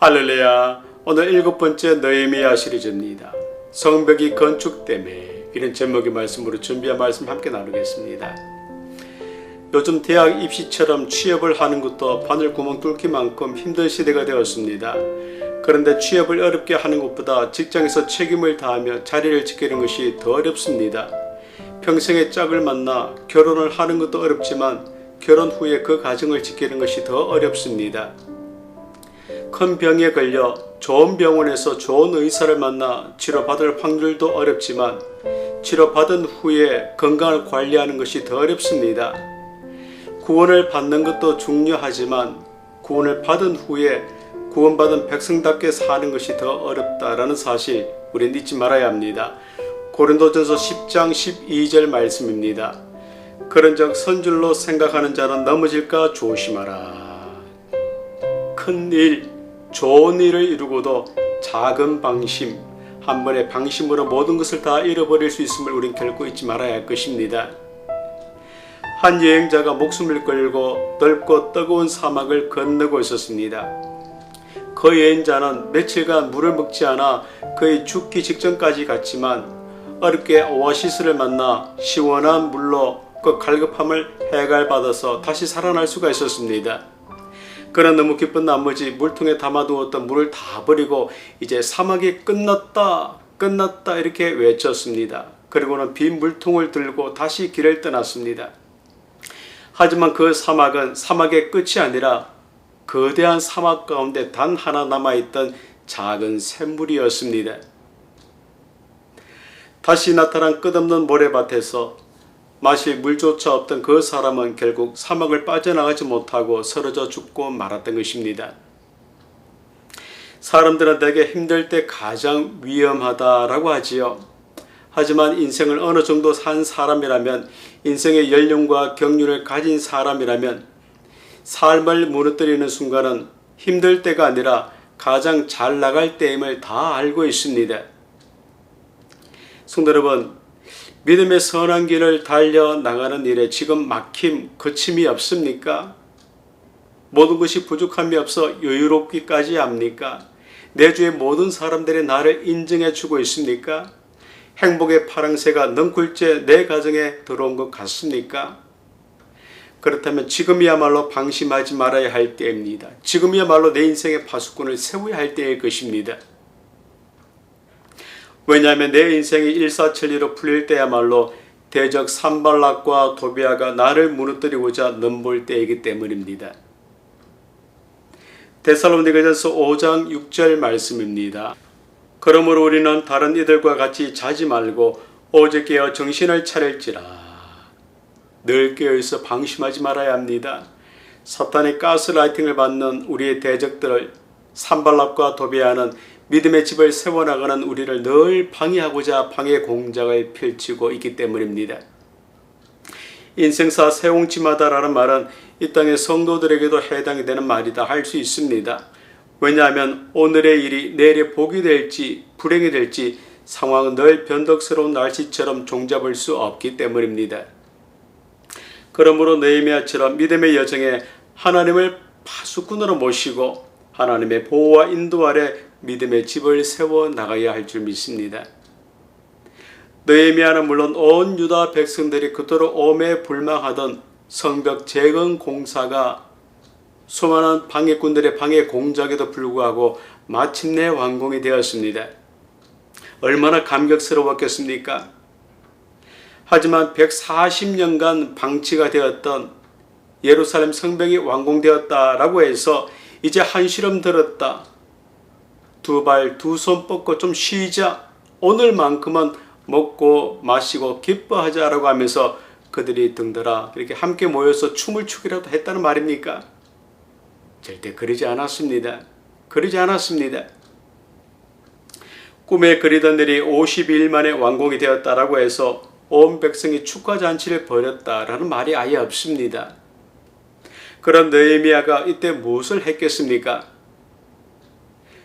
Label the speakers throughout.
Speaker 1: 할렐루야. 오늘 7번째 느헤미야 시리즈입니다. 성벽이 건축됨에, 이런 제목의 말씀으로 준비한 말씀 함께 나누겠습니다. 요즘 대학 입시처럼 취업을 하는 것도 바늘구멍 뚫기만큼 힘든 시대가 되었습니다. 그런데 취업을 어렵게 하는 것보다 직장에서 책임을 다하며 자리를 지키는 것이 더 어렵습니다. 평생의 짝을 만나 결혼을 하는 것도 어렵지만 결혼 후에 그 가정을 지키는 것이 더 어렵습니다. 큰 병에 걸려 좋은 병원에서 좋은 의사를 만나 치료받을 확률도 어렵지만 치료받은 후에 건강을 관리하는 것이 더 어렵습니다. 구원을 받는 것도 중요하지만 구원을 받은 후에 구원받은 백성답게 사는 것이 더 어렵다라는 사실 우리는 잊지 말아야 합니다. 고린도전서 10장 12절 말씀입니다. 그런즉 선줄로 생각하는 자는 넘어질까 조심하라. 큰 일, 좋은 일을 이루고도 작은 방심, 한 번의 방심으로 모든 것을 다 잃어버릴 수 있음을 우린 결코 잊지 말아야 할 것입니다. 한 여행자가 목숨을 걸고 넓고 뜨거운 사막을 건너고 있었습니다. 그 여행자는 며칠간 물을 먹지 않아 거의 죽기 직전까지 갔지만 어렵게 오아시스를 만나 시원한 물로 그 갈급함을 해갈받아서 다시 살아날 수가 있었습니다. 그는 너무 기쁜 나머지 물통에 담아두었던 물을 다 버리고 이제 사막이 끝났다 이렇게 외쳤습니다. 그리고는 빈 물통을 들고 다시 길을 떠났습니다. 하지만 그 사막은 사막의 끝이 아니라 거대한 사막 가운데 단 하나 남아있던 작은 샘물이었습니다. 다시 나타난 끝없는 모래밭에서 마실 물조차 없던 그 사람은 결국 사막을 빠져나가지 못하고 쓰러져 죽고 말았던 것입니다. 사람들은 대개 힘들 때 가장 위험하다라고 하지요. 하지만 인생을 어느 정도 산 사람이라면, 인생의 연륜과 경륜을 가진 사람이라면 삶을 무너뜨리는 순간은 힘들 때가 아니라 가장 잘 나갈 때임을 다 알고 있습니다. 성도 여러분, 믿음의 선한 길을 달려나가는 일에 지금 막힘, 거침이 없습니까? 모든 것이 부족함이 없어 여유롭기까지 합니까? 내 주의 모든 사람들이 나를 인정해 주고 있습니까? 행복의 파랑새가 넝쿨째 내 가정에 들어온 것 같습니까? 그렇다면 지금이야말로 방심하지 말아야 할 때입니다. 지금이야말로 내 인생의 파수꾼을 세워야 할 때일 것입니다. 왜냐하면 내 인생이 일사천리로 풀릴 때야말로 대적 산발락과 도비아가 나를 무너뜨리고자 넘볼 때이기 때문입니다. 데살로니가전서 5장 6절 말씀입니다. 그러므로 우리는 다른 이들과 같이 자지 말고 오직 깨어 정신을 차릴지라. 늘 깨어있어 방심하지 말아야 합니다. 사탄의 가스라이팅을 받는 우리의 대적들을 산발락과 도비아는 믿음의 집을 세워나가는 우리를 늘 방해하고자 방해 공작을 펼치고 있기 때문입니다. 인생사 세옹지마다라는 말은 이 땅의 성도들에게도 해당이 되는 말이다 할 수 있습니다. 왜냐하면 오늘의 일이 내일의 복이 될지 불행이 될지 상황은 늘 변덕스러운 날씨처럼 종잡을 수 없기 때문입니다. 그러므로 느헤미야처럼 믿음의 여정에 하나님을 파수꾼으로 모시고 하나님의 보호와 인도 아래 믿음의 집을 세워나가야 할 줄 믿습니다. 느헤미야는 물론 온 유다 백성들이 그토록 오매불망하던 성벽 재건 공사가 수많은 방해꾼들의 방해 공작에도 불구하고 마침내 완공이 되었습니다. 얼마나 감격스러웠겠습니까? 하지만 140년간 방치가 되었던 예루살렘 성벽이 완공되었다라고 해서 이제 한시름 들었다, 두 발 두 손 뻗고 좀 쉬자, 오늘만큼은 먹고 마시고 기뻐하자라고 하면서 그들이 등들아 이렇게 함께 모여서 춤을 추기라도 했다는 말입니까? 절대 그러지 않았습니다. 그러지 않았습니다. 꿈에 그리던 일이 52일 만에 완공이 되었다라고 해서 온 백성이 축하잔치를 벌였다라는 말이 아예 없습니다. 그런 느헤미야가 이때 무엇을 했겠습니까?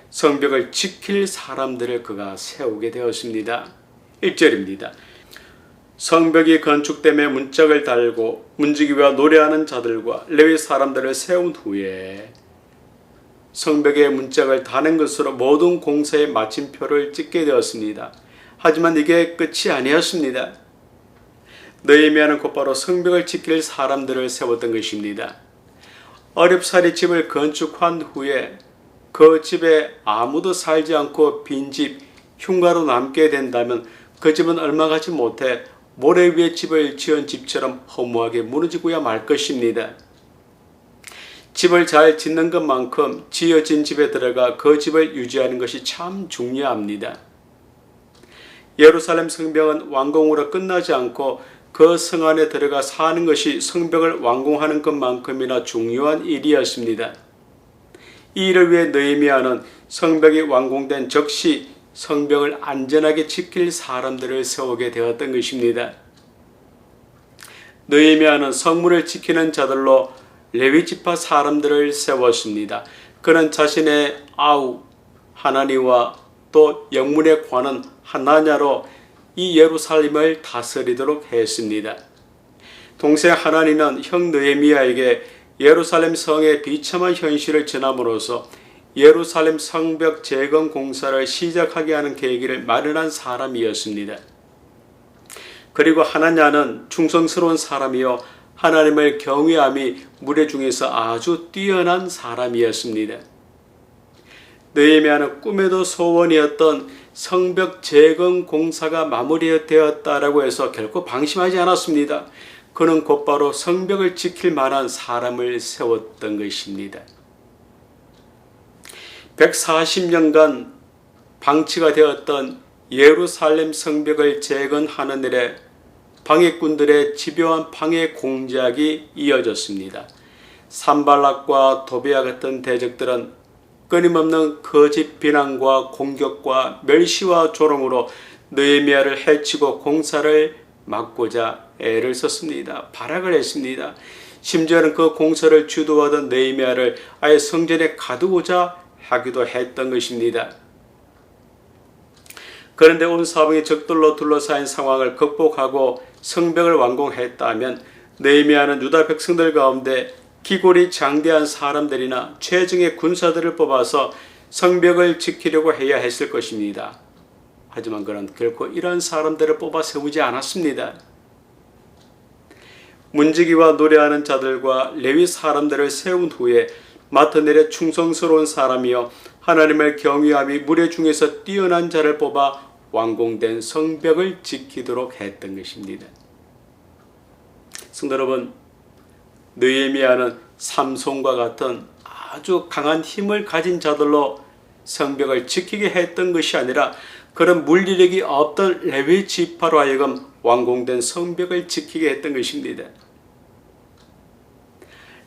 Speaker 1: 성벽을 지킬 사람들을 그가 세우게 되었습니다. 1절입니다. 성벽이 건축됨에 문짝을 달고 문지기와 노래하는 자들과 레위 사람들을 세운 후에 성벽에 문짝을 다는 것으로 모든 공사의 마침표를 찍게 되었습니다. 하지만 이게 끝이 아니었습니다. 느헤미야는 곧바로 성벽을 지킬 사람들을 세웠던 것입니다. 어렵사리 집을 건축한 후에 그 집에 아무도 살지 않고 빈집, 흉가로 남게 된다면 그 집은 얼마 가지 못해 모래 위에 집을 지은 집처럼 허무하게 무너지고야 말 것입니다. 집을 잘 짓는 것만큼 지어진 집에 들어가 그 집을 유지하는 것이 참 중요합니다. 예루살렘 성벽은 완공으로 끝나지 않고 그 성 안에 들어가 사는 것이 성벽을 완공하는 것만큼이나 중요한 일이었습니다. 이 일을 위해 느헤미야는 성벽이 완공된 즉시 성벽을 안전하게 지킬 사람들을 세우게 되었던 것입니다. 느헤미야는 성문을 지키는 자들로 레위지파 사람들을 세웠습니다. 그는 자신의 아우 하나니와 또 영문에 관한 하나냐로 이 예루살렘을 다스리도록 했습니다. 동생 하나니는 형 느헤미야에게 예루살렘 성의 비참한 현실을 전함으로써 예루살렘 성벽 재건 공사를 시작하게 하는 계기를 마련한 사람이었습니다. 그리고 하나냐는 충성스러운 사람이요 하나님을 경외함이 무리 중에서 아주 뛰어난 사람이었습니다. 느헤미야는 꿈에도 소원이었던 성벽 재건 공사가 마무리되었다라고 해서 결코 방심하지 않았습니다. 그는 곧바로 성벽을 지킬 만한 사람을 세웠던 것입니다. 140년간 방치가 되었던 예루살렘 성벽을 재건하는 일에 방해꾼들의 집요한 방해 공작이 이어졌습니다. 산발락과 도비아 같은 대적들은 끊임없는 거짓 비난과 공격과 멸시와 조롱으로 느헤미야를 해치고 공사를 막고자 애를 썼습니다. 발악을 했습니다. 심지어는 그 공사를 주도하던 느헤미야를 아예 성전에 가두고자 하기도 했던 것입니다. 그런데 온 사방이 적들로 둘러싸인 상황을 극복하고 성벽을 완공했다면 느헤미야는 유다 백성들 가운데 기골이 장대한 사람들이나 최정의 군사들을 뽑아서 성벽을 지키려고 해야 했을 것입니다. 하지만 그는 결코 이런 사람들을 뽑아 세우지 않았습니다. 문지기와 노래하는 자들과 레위 사람들을 세운 후에 맡은 일에 충성스러운 사람이여 하나님을 경외함이 무리 중에서 뛰어난 자를 뽑아 완공된 성벽을 지키도록 했던 것입니다. 성도 여러분, 느헤미야는 삼손과 같은 아주 강한 힘을 가진 자들로 성벽을 지키게 했던 것이 아니라 그런 물리력이 없던 레위 지파로 하여금 완공된 성벽을 지키게 했던 것입니다.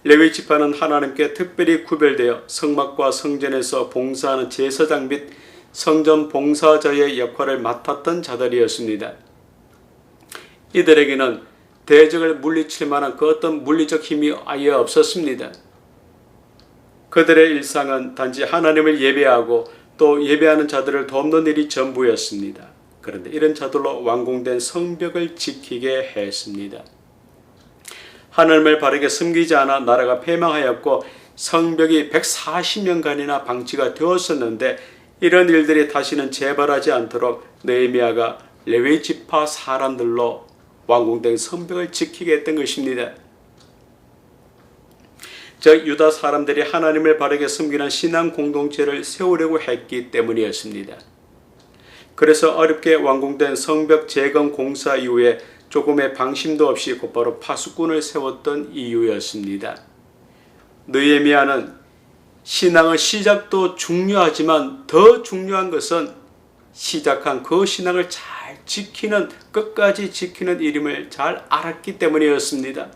Speaker 1: 레위 지파는 하나님께 특별히 구별되어 성막과 성전에서 봉사하는 제사장 및 성전 봉사자의 역할을 맡았던 자들이었습니다. 이들에게는 대적을 물리칠 만한 그 어떤 물리적 힘이 아예 없었습니다. 그들의 일상은 단지 하나님을 예배하고 또 예배하는 자들을 돕는 일이 전부였습니다. 그런데 이런 자들로 완공된 성벽을 지키게 했습니다. 하나님을 바르게 섬기지 않아 나라가 패망하였고 성벽이 140년간이나 방치가 되었었는데 이런 일들이 다시는 재발하지 않도록 느헤미야가 레위 지파 사람들로 완공된 성벽을 지키게 했던 것입니다. 즉 유다 사람들이 하나님을 바르게 섬기는 신앙 공동체를 세우려고 했기 때문이었습니다. 그래서 어렵게 완공된 성벽 재건 공사 이후에 조금의 방심도 없이 곧바로 파수꾼을 세웠던 이유였습니다. 느헤미야는 신앙의 시작도 중요하지만 더 중요한 것은 시작한 그 신앙을 잘 지키는, 끝까지 지키는 일임을 잘 알았기 때문이었습니다.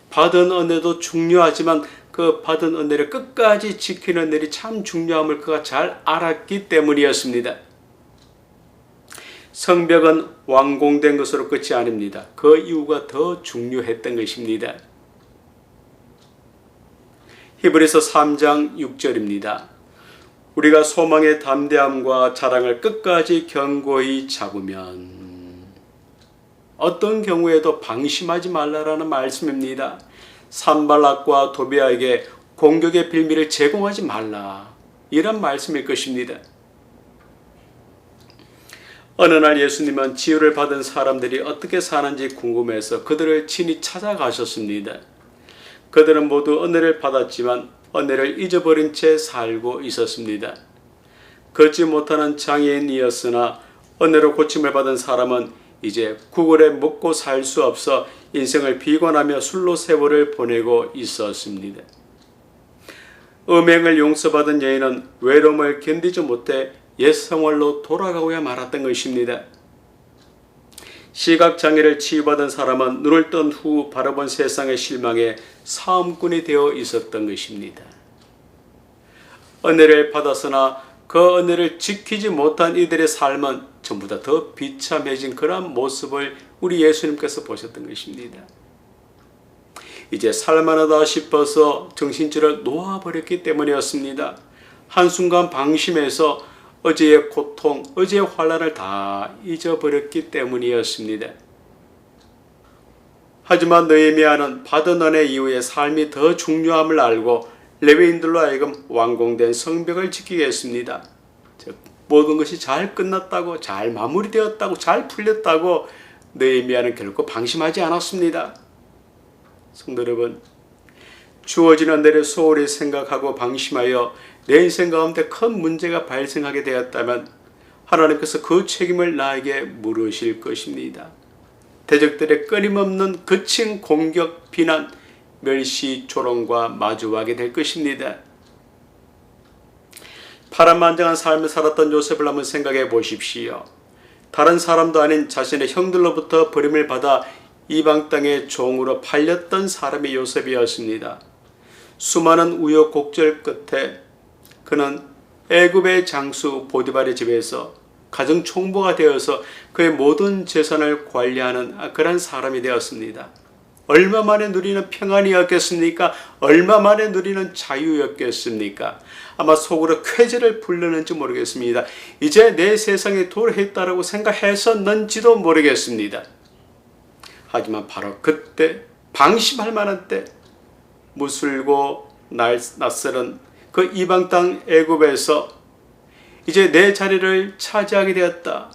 Speaker 1: 받은 은혜도 중요하지만 그 받은 은혜를 끝까지 지키는 일이 참 중요함을 그가 잘 알았기 때문이었습니다. 성벽은 완공된 것으로 끝이 아닙니다. 그 이유가 더 중요했던 것입니다. 히브리서 3장 6절입니다. 우리가 소망의 담대함과 자랑을 끝까지 견고히 잡으면 어떤 경우에도 방심하지 말라라는 말씀입니다. 산발락과 도비아에게 공격의 빌미를 제공하지 말라. 이런 말씀일 것입니다. 어느 날 예수님은 치유를 받은 사람들이 어떻게 사는지 궁금해서 그들을 친히 찾아가셨습니다. 그들은 모두 은혜를 받았지만 은혜를 잊어버린 채 살고 있었습니다. 걷지 못하는 장애인이었으나 은혜로 고침을 받은 사람은 이제 구걸에 먹고 살 수 없어 인생을 비관하며 술로 세월을 보내고 있었습니다. 음행을 용서받은 여인은 외로움을 견디지 못해 옛 생활로 돌아가고야 말았던 것입니다. 시각장애를 치유받은 사람은 눈을 뜬 후 바라본 세상의 실망에 사음꾼이 되어 있었던 것입니다. 은혜를 받았으나 그 은혜를 지키지 못한 이들의 삶은 전부 다 더 비참해진 그런 모습을 우리 예수님께서 보셨던 것입니다. 이제 살만하다 싶어서 정신줄을 놓아버렸기 때문이었습니다. 한순간 방심해서 어제의 고통, 어제의 환난을 다 잊어버렸기 때문이었습니다. 하지만 느헤미야는 받은 은혜 이후에 삶이 더 중요함을 알고 레위인들로 하여금 완공된 성벽을 지키게 했습니다. 즉 모든 것이 잘 끝났다고, 잘 마무리되었다고, 잘 풀렸다고 느헤미야는 결코 방심하지 않았습니다. 성도 여러분, 주어진 은혜를 소홀히 생각하고 방심하여 내 인생 가운데 큰 문제가 발생하게 되었다면 하나님께서 그 책임을 나에게 물으실 것입니다. 대적들의 끊임없는 거친 공격, 비난, 멸시, 조롱과 마주하게 될 것입니다. 파란만장한 삶을 살았던 요셉을 한번 생각해 보십시오. 다른 사람도 아닌 자신의 형들로부터 버림을 받아 이방 땅의 종으로 팔렸던 사람이 요셉이었습니다. 수많은 우여곡절 끝에 그는 애굽의 장수 보디발의 집에서 가정 총무가 되어서 그의 모든 재산을 관리하는 그런 사람이 되었습니다. 얼마 만에 누리는 평안이었겠습니까? 얼마 만에 누리는 자유였겠습니까? 아마 속으로 쾌재를 부르는지 모르겠습니다. 이제 내 세상에 도래했다라고 생각했었는지도 모르겠습니다. 하지만 바로 그때 방심할 만한 때 무술고 낯설은 그 이방 땅 애굽에서 이제 내 자리를 차지하게 되었다.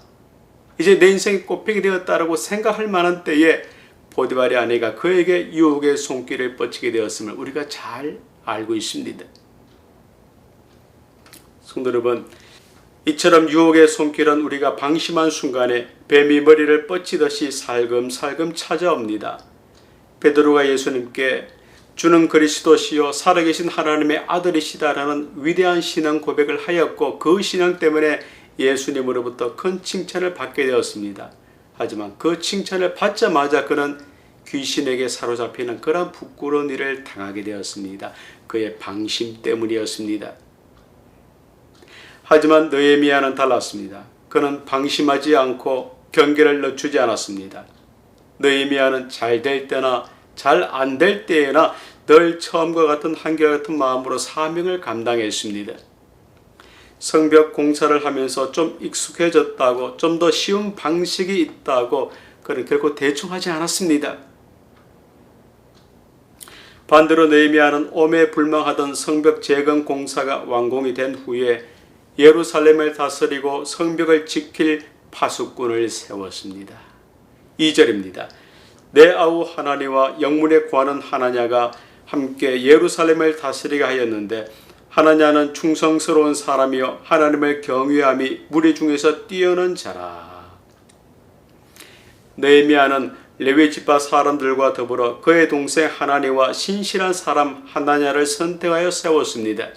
Speaker 1: 이제 내 인생이 꽃피게 되었다라고 생각할 만한 때에 보디발의 아내가 그에게 유혹의 손길을 뻗치게 되었음을 우리가 잘 알고 있습니다. 성도 여러분, 이처럼 유혹의 손길은 우리가 방심한 순간에 뱀이 머리를 뻗치듯이 살금살금 찾아옵니다. 베드로가 예수님께 주는 그리스도시요 살아계신 하나님의 아들이시다라는 위대한 신앙 고백을 하였고 그 신앙 때문에 예수님으로부터 큰 칭찬을 받게 되었습니다. 하지만 그 칭찬을 받자마자 그는 귀신에게 사로잡히는 그런 부끄러운 일을 당하게 되었습니다. 그의 방심 때문이었습니다. 하지만 느헤미야는 달랐습니다. 그는 방심하지 않고 경계를 늦추지 않았습니다. 느헤미야는 잘 될 때나 잘 안 될 때에나 늘 처음과 같은 한결같은 마음으로 사명을 감당했습니다. 성벽 공사를 하면서 좀 익숙해졌다고, 좀 더 쉬운 방식이 있다고 그는 결코 대충 하지 않았습니다. 반대로 느헤미야는 오매불망하던 성벽 재건 공사가 완공이 된 후에 예루살렘을 다스리고 성벽을 지킬 파수꾼을 세웠습니다. 2절입니다. 내 아우 하나니와 영문에 구하는 하나냐가 함께 예루살렘을 다스리게 하였는데 하나냐는 충성스러운 사람이요 하나님을 경외함이 무리 중에서 뛰어난 자라. 느헤미야는 레위 지파 사람들과 더불어 그의 동생 하나니와 신실한 사람 하나냐를 선택하여 세웠습니다.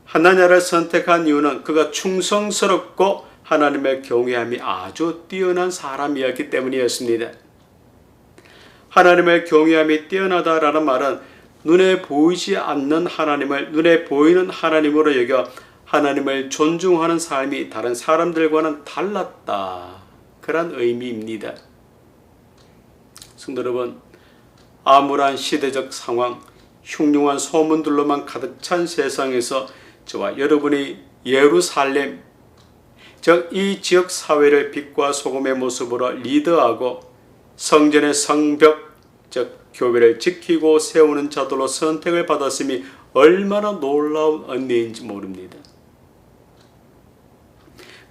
Speaker 1: 하나냐를 선택한 이유는 그가 충성스럽고 하나님의 경외함이 아주 뛰어난 사람이었기 때문이었습니다. 하나님의 경외함이 뛰어나다라는 말은 눈에 보이지 않는 하나님을 눈에 보이는 하나님으로 여겨 하나님을 존중하는 삶이 다른 사람들과는 달랐다. 그런 의미입니다. 성도 여러분, 암울한 시대적 상황, 흉흉한 소문들로만 가득 찬 세상에서 저와 여러분이 예루살렘, 즉 이 지역 사회를 빛과 소금의 모습으로 리더하고 성전의 성벽, 즉 교회를 지키고 세우는 자들로 선택을 받았음이 얼마나 놀라운 은혜인지 모릅니다.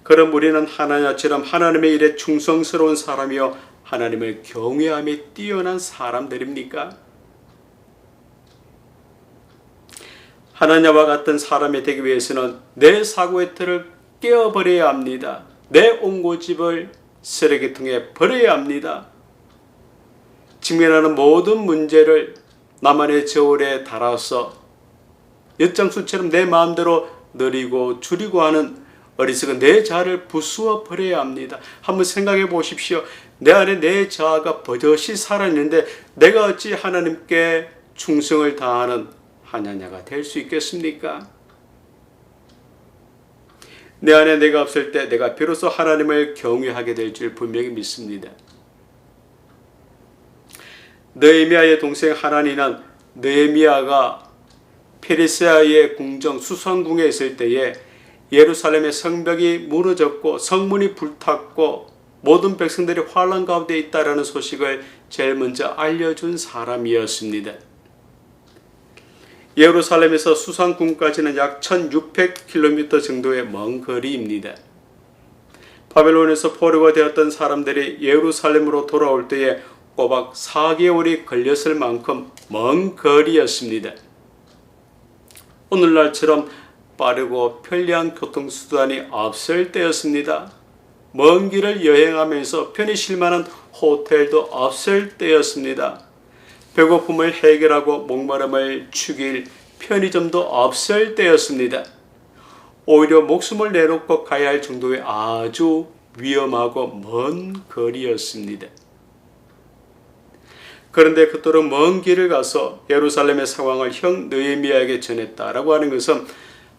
Speaker 1: 그럼 우리는 하나님처럼 하나님의 일에 충성스러운 사람이요 하나님을 경외함에 뛰어난 사람들입니까? 하나님과 같은 사람이 되기 위해서는 내 사고의 틀을 깨어버려야 합니다. 내 옹고집을 쓰레기통에 버려야 합니다. 직면하는 모든 문제를 나만의 저울에 달아서 엿장수처럼 내 마음대로 늘리고 줄이고 하는 어리석은 내 자아를 부수어 버려야 합니다. 한번 생각해 보십시오. 내 안에 내 자아가 버젓이 살아있는데 내가 어찌 하나님께 충성을 다하는 하나냐가 될 수 있겠습니까? 내 안에 내가 없을 때 내가 비로소 하나님을 경외하게 될 줄 분명히 믿습니다. 느헤미야의 동생 하나니는 느헤미야가 페르시아의 궁정 수산궁에 있을 때에 예루살렘의 성벽이 무너졌고 성문이 불탔고 모든 백성들이 환난 가운데 있다라는 소식을 제일 먼저 알려준 사람이었습니다. 예루살렘에서 수산궁까지는 약 1600km 정도의 먼 거리입니다. 바벨론에서 포로가 되었던 사람들이 예루살렘으로 돌아올 때에 꼬박 4개월이 걸렸을 만큼 먼 거리였습니다. 오늘날처럼 빠르고 편리한 교통수단이 없을 때였습니다. 먼 길을 여행하면서 편히 쉴 만한 호텔도 없을 때였습니다. 배고픔을 해결하고 목마름을 죽일 편의점도 없을 때였습니다. 오히려 목숨을 내놓고 가야 할 정도의 아주 위험하고 먼 거리였습니다. 그런데 그토록 먼 길을 가서 예루살렘의 상황을 형 느헤미야에게 전했다라고 하는 것은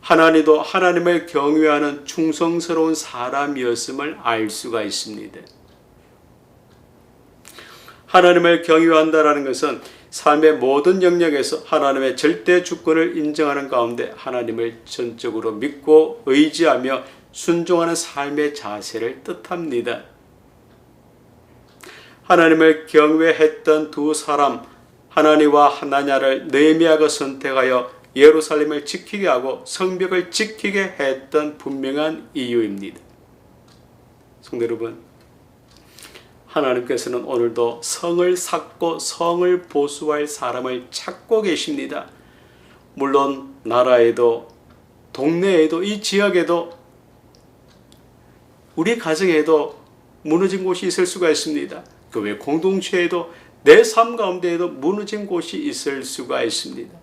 Speaker 1: 하나님도 하나님을 경외하는 충성스러운 사람이었음을 알 수가 있습니다. 하나님을 경외한다라는 것은 삶의 모든 영역에서 하나님의 절대 주권을 인정하는 가운데 하나님을 전적으로 믿고 의지하며 순종하는 삶의 자세를 뜻합니다. 하나님을 경외했던 두 사람 하나니와 하나냐를 느헤미야가 선택하여 예루살렘을 지키게 하고 성벽을 지키게 했던 분명한 이유입니다. 성도 여러분, 하나님께서는 오늘도 성을 쌓고 성을 보수할 사람을 찾고 계십니다. 물론 나라에도 동네에도 이 지역에도 우리 가정에도 무너진 곳이 있을 수가 있습니다. 교회 공동체에도 내 삶 가운데에도 무너진 곳이 있을 수가 있습니다.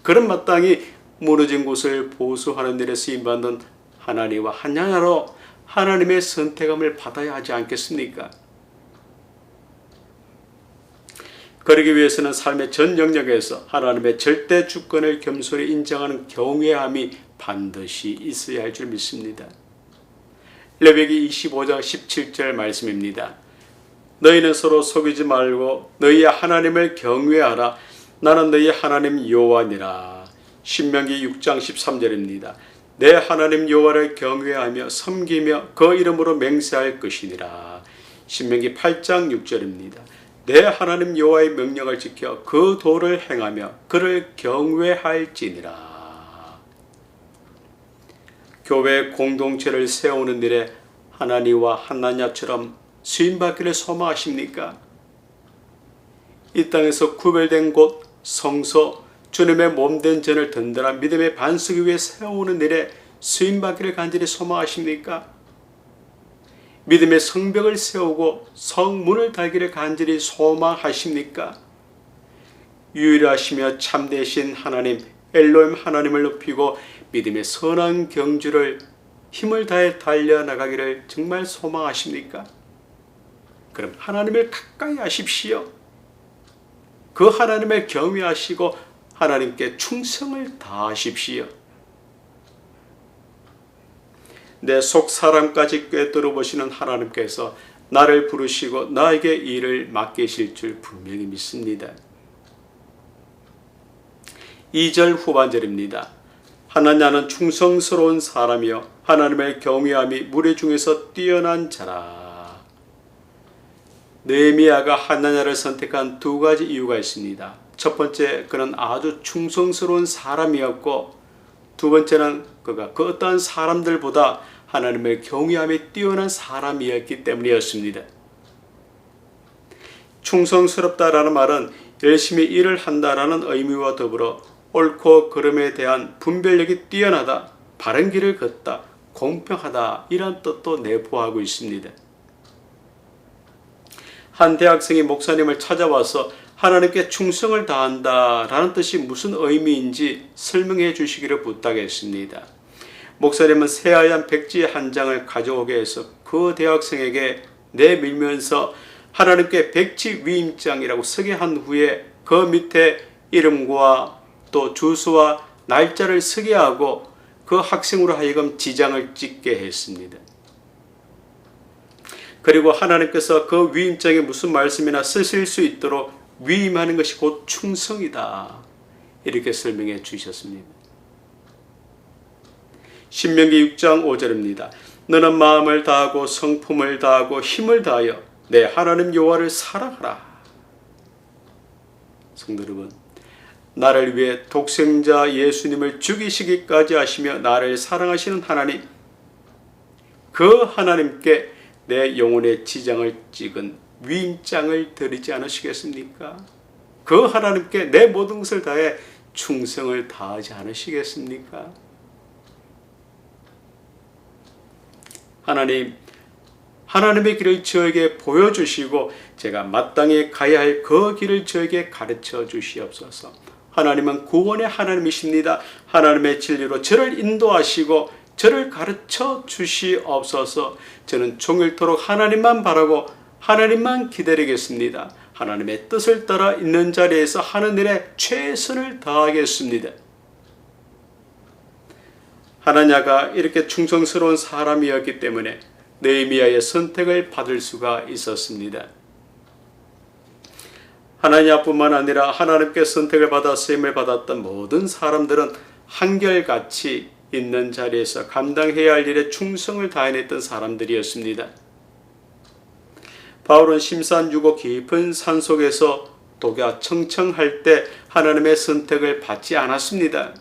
Speaker 1: 그런 마땅히 무너진 곳을 보수하는 일에 쓰임받는 하나님과 하나냐로 하나님의 선택함을 받아야 하지 않겠습니까? 그러기 위해서는 삶의 전 영역에서 하나님의 절대 주권을 겸손히 인정하는 경외함이 반드시 있어야 할 줄 믿습니다. 레위기 25장 17절 말씀입니다. 너희는 서로 속이지 말고 너희의 하나님을 경외하라. 나는 너희 하나님 여호와니라. 신명기 6장 13절입니다. 내 하나님 여호와를 경외하며 섬기며 그 이름으로 맹세할 것이니라. 신명기 8장 6절입니다. 내 하나님 여호와의 명령을 지켜 그 도를 행하며 그를 경외할지니라. 교회 공동체를 세우는 일에 하나니와 하나냐처럼 수임받기를 소망하십니까? 이 땅에서 구별된 곳, 성소, 주님의 몸된 전을 든든한 믿음의 반석 위에 세우는 일에 수임받기를 간절히 소망하십니까? 믿음의 성벽을 세우고 성문을 달기를 간절히 소망하십니까? 유일하시며 참되신 하나님 엘로힘 하나님을 높이고 믿음의 선한 경주를 힘을 다해 달려나가기를 정말 소망하십니까? 그럼 하나님을 가까이 하십시오. 그 하나님을 경외하시고 하나님께 충성을 다하십시오. 내 속 사람까지 꿰뚫어 보시는 하나님께서 나를 부르시고 나에게 일을 맡기실 줄 분명히 믿습니다. 2절 후반절입니다. 하나냐는 충성스러운 사람이요 하나님을 경외함이 무리 중에서 뛰어난 자라. 느헤미야가 하나냐를 선택한 두 가지 이유가 있습니다. 첫 번째, 그는 아주 충성스러운 사람이었고, 두 번째는 그가 그 어떠한 사람들보다 하나님의 경외함에 뛰어난 사람이었기 때문이었습니다. 충성스럽다라는 말은 열심히 일을 한다라는 의미와 더불어 옳고 그름에 대한 분별력이 뛰어나다, 바른 길을 걷다, 공평하다 이런 뜻도 내포하고 있습니다. 한 대학생이 목사님을 찾아와서 하나님께 충성을 다한다라는 뜻이 무슨 의미인지 설명해 주시기를 부탁했습니다. 목사님은 새하얀 백지 한 장을 가져오게 해서 그 대학생에게 내밀면서 하나님께 백지 위임장이라고 쓰게 한 후에 그 밑에 이름과 또 주소와 날짜를 쓰게 하고 그 학생으로 하여금 지장을 찍게 했습니다. 그리고 하나님께서 그 위임장에 무슨 말씀이나 쓰실 수 있도록 위임하는 것이 곧 충성이다, 이렇게 설명해 주셨습니다. 신명기 6장 5절입니다. 너는 마음을 다하고 성품을 다하고 힘을 다하여 내 하나님 여호와를 사랑하라. 성도 여러분, 나를 위해 독생자 예수님을 죽이시기까지 하시며 나를 사랑하시는 하나님, 그 하나님께 내 영혼의 지장을 찍은 위임장을 드리지 않으시겠습니까? 그 하나님께 내 모든 것을 다해 충성을 다하지 않으시겠습니까? 하나님의 길을 저에게 보여주시고 제가 마땅히 가야 할 그 길을 저에게 가르쳐 주시옵소서. 하나님은 구원의 하나님이십니다. 하나님의 진리로 저를 인도하시고 저를 가르쳐 주시옵소서. 저는 종일토록 하나님만 바라고 하나님만 기다리겠습니다. 하나님의 뜻을 따라 있는 자리에서 하는 일에 최선을 다하겠습니다. 하나냐가 이렇게 충성스러운 사람이었기 때문에 느헤미야의 선택을 받을 수가 있었습니다. 하나냐뿐만 아니라 하나님께 선택을 받아 쓰임을 받았던 모든 사람들은 한결같이 있는 자리에서 감당해야 할 일에 충성을 다해냈던 사람들이었습니다. 바울은 심산유고 깊은 산속에서 독야청청할 때 하나님의 선택을 받지 않았습니다.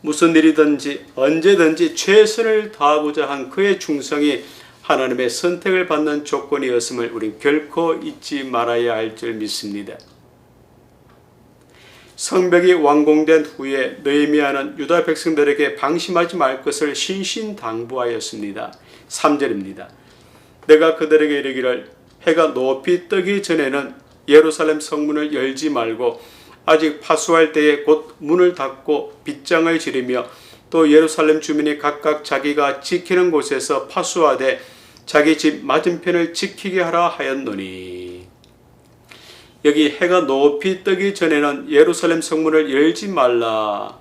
Speaker 1: 무슨 일이든지 언제든지 최선을 다하고자 한 그의 충성이 하나님의 선택을 받는 조건이었음을 우린 결코 잊지 말아야 할 줄 믿습니다. 성벽이 완공된 후에 느헤미야는 유다 백성들에게 방심하지 말 것을 신신당부하였습니다. 3절입니다. 내가 그들에게 이르기를 해가 높이 뜨기 전에는 예루살렘 성문을 열지 말고 아직 파수할 때에 곧 문을 닫고 빗장을 지르며 또 예루살렘 주민이 각각 자기가 지키는 곳에서 파수하되 자기 집 맞은편을 지키게 하라 하였노니. 여기 해가 높이 뜨기 전에는 예루살렘 성문을 열지 말라.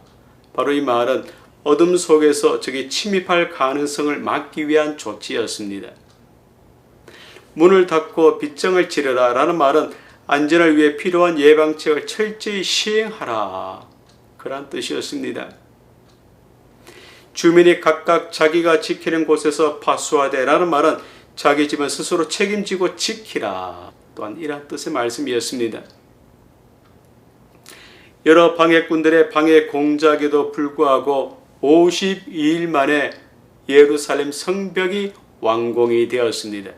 Speaker 1: 바로 이 말은 어둠 속에서 적이 침입할 가능성을 막기 위한 조치였습니다. 문을 닫고 빗장을 지르라 라는 말은 안전을 위해 필요한 예방책을 철저히 시행하라, 그런 뜻이었습니다. 주민이 각각 자기가 지키는 곳에서 파수하되 라는 말은 자기 집은 스스로 책임지고 지키라, 또한 이런 뜻의 말씀이었습니다. 여러 방해꾼들의 방해 공작에도 불구하고 52일 만에 예루살렘 성벽이 완공이 되었습니다.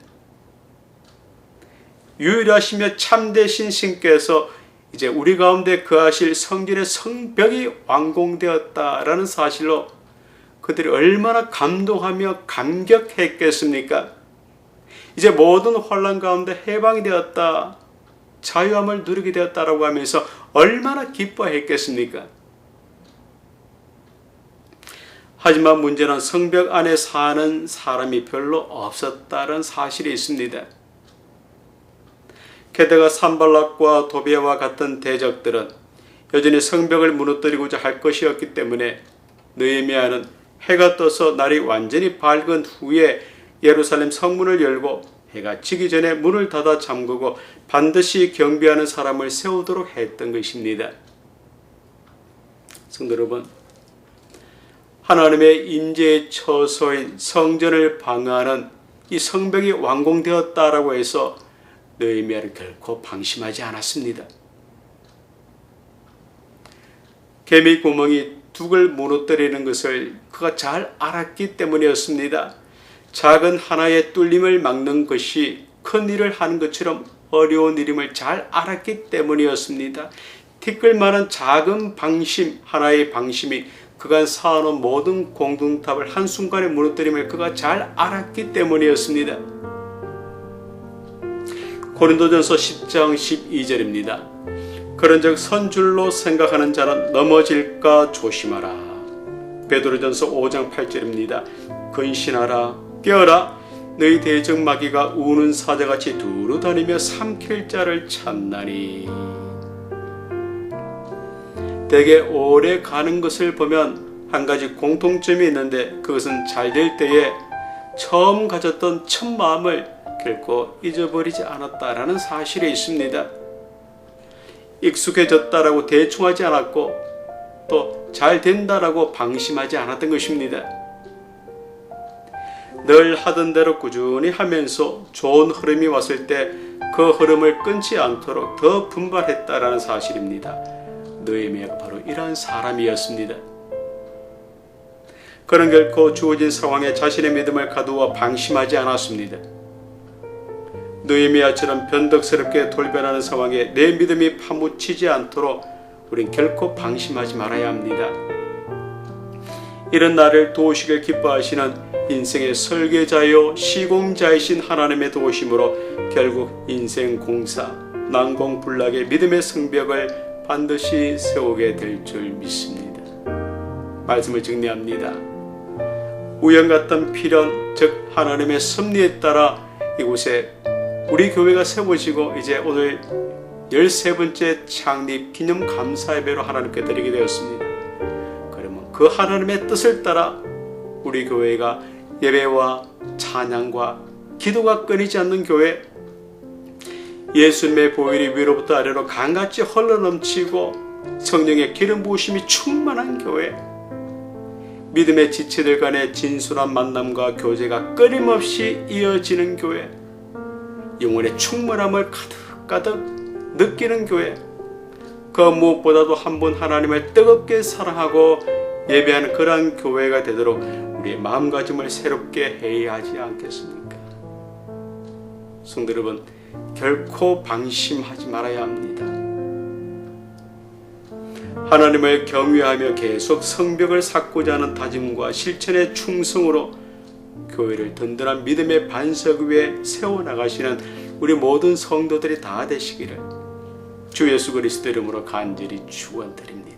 Speaker 1: 유일하시며 참되신 신께서 이제 우리 가운데 거하실 성전의 성벽이 완공되었다라는 사실로 그들이 얼마나 감동하며 감격했겠습니까? 이제 모든 환난 가운데 해방이 되었다, 자유함을 누리게 되었다라고 하면서 얼마나 기뻐했겠습니까? 하지만 문제는 성벽 안에 사는 사람이 별로 없었다는 사실이 있습니다. 게다가 산발락과 도비아와 같은 대적들은 여전히 성벽을 무너뜨리고자 할 것이었기 때문에 느헤미야는 해가 떠서 날이 완전히 밝은 후에 예루살렘 성문을 열고 해가 지기 전에 문을 닫아 잠그고 반드시 경비하는 사람을 세우도록 했던 것입니다. 성도 여러분, 하나님의 임재의 처소인 성전을 방해하는 이 성벽이 완공되었다라고 해서 느헤미야는 결코 방심하지 않았습니다. 개미 구멍이 둑을 무너뜨리는 것을 그가 잘 알았기 때문이었습니다. 작은 하나의 뚫림을 막는 것이 큰 일을 하는 것처럼 어려운 일임을 잘 알았기 때문이었습니다. 티끌만한 작은 방심, 하나의 방심이 그간 쌓아놓은 모든 공동탑을 한순간에 무너뜨림을 그가 잘 알았기 때문이었습니다. 고린도전서 10장 12절입니다. 그런즉 선줄로 생각하는 자는 넘어질까 조심하라. 베드로전서 5장 8절입니다. 근신하라, 깨어라. 너희 대적 마귀가 우는 사자같이 두루 다니며 삼킬 자를 찾나니. 대개 오래 가는 것을 보면 한 가지 공통점이 있는데, 그것은 잘 될 때에 처음 가졌던 첫 마음을 결코 잊어버리지 않았다라는 사실이 있습니다. 익숙해졌다라고 대충하지 않았고 또 잘 된다라고 방심하지 않았던 것입니다. 늘 하던 대로 꾸준히 하면서 좋은 흐름이 왔을 때 그 흐름을 끊지 않도록 더 분발했다라는 사실입니다. 느헤미야가 바로 이러한 사람이었습니다. 그는 결코 주어진 상황에 자신의 믿음을 가두어 방심하지 않았습니다. 느헤미야처럼 변덕스럽게 돌변하는 상황에 내 믿음이 파묻히지 않도록 우린 결코 방심하지 말아야 합니다. 이런 나를 도우시길 기뻐하시는 인생의 설계자요 시공자이신 하나님의 도우심으로 결국 인생 공사, 난공불락의 믿음의 성벽을 반드시 세우게 될 줄 믿습니다. 말씀을 정리합니다. 우연 같은 필연, 즉 하나님의 섭리에 따라 이곳에 우리 교회가 세워지고 이제 오늘 13번째 창립 기념 감사 예배로 하나님께 드리게 되었습니다. 그러면 그 하나님의 뜻을 따라 우리 교회가 예배와 찬양과 기도가 끊이지 않는 교회, 예수님의 보혈이 위로부터 아래로 강같이 흘러넘치고 성령의 기름 부으심이 충만한 교회, 믿음의 지체들 간의 진솔한 만남과 교제가 끊임없이 이어지는 교회, 영혼의 충만함을 가득가득 느끼는 교회, 그 무엇보다도 한 분 하나님을 뜨겁게 사랑하고 예배하는 그러한 교회가 되도록 우리의 마음가짐을 새롭게 해야 하지 않겠습니까? 성도 여러분, 결코 방심하지 말아야 합니다. 하나님을 경외하며 계속 성벽을 쌓고자 하는 다짐과 실천의 충성으로 교회를 든든한 믿음의 반석 위에 세워나가시는 우리 모든 성도들이 다 되시기를 주 예수 그리스도 이름으로 간절히 축원드립니다.